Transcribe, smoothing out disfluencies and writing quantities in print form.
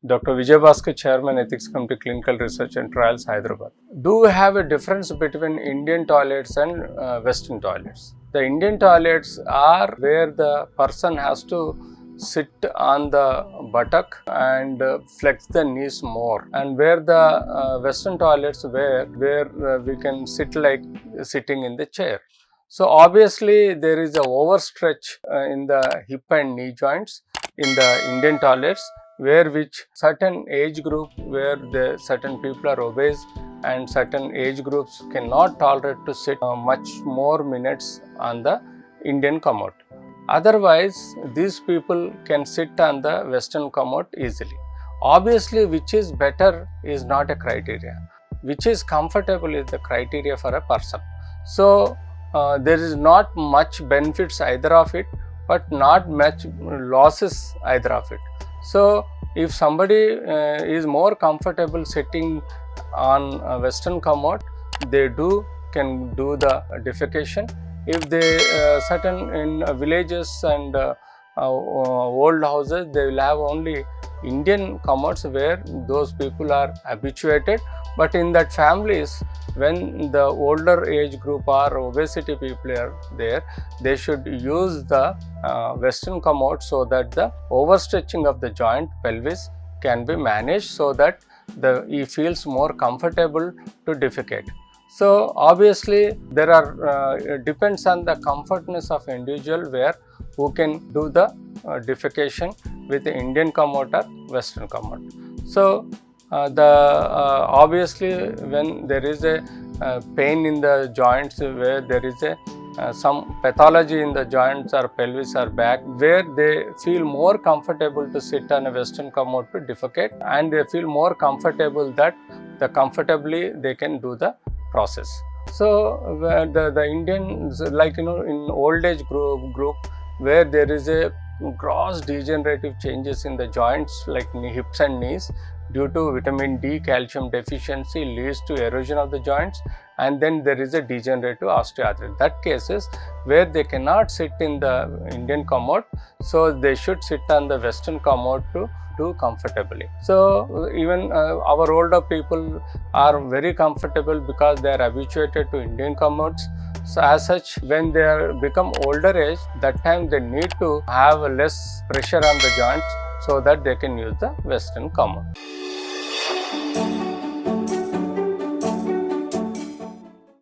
Dr. Vijay Bhaskar, Chairman, Ethics Committee, Clinical Research and Trials, Hyderabad. Do we have a difference between Indian toilets and Western toilets? The Indian toilets are where the person has to sit on the buttock and flex the knees more, and where the Western toilets where we can sit like sitting in the chair. So obviously there is a overstretch in the hip and knee joints in the Indian toilets, where which certain age group where the certain people are obese and certain age groups cannot tolerate to sit much more minutes on the Indian commode. Otherwise, these people can sit on the Western commode easily. Obviously, which is better is not a criteria. Which is comfortable is the criteria for a person. So, there is not much benefits either of it, but not much losses either of it. So, if somebody is more comfortable sitting on a Western commode, they can do the defecation. If they certain in villages and old houses, they will have only Indian commodes where those people are habituated. But in that families, when the older age group or obesity people are there, they should use the Western commode so that the overstretching of the joint pelvis can be managed, so that he feels more comfortable to defecate. So obviously there are depends on the comfortness of individual where who can do the defecation with the Indian commode or Western commode. So obviously when there is a pain in the joints, where there is a some pathology in the joints or pelvis or back, where they feel more comfortable to sit on a Western commode to defecate, and they feel more comfortable that comfortably they can do the process. So the Indians, like in old age group where there is a gross degenerative changes in the joints like hips and knees due to vitamin D, calcium deficiency leads to erosion of the joints, and then there is a degenerative osteoarthritis. That cases where they cannot sit in the Indian commode, so they should sit on the Western commode to do comfortably. So even our older people are very comfortable because they are habituated to Indian commodes. So as such, when they become older age, that time they need to have less pressure on the joints so that they can use the Western commode.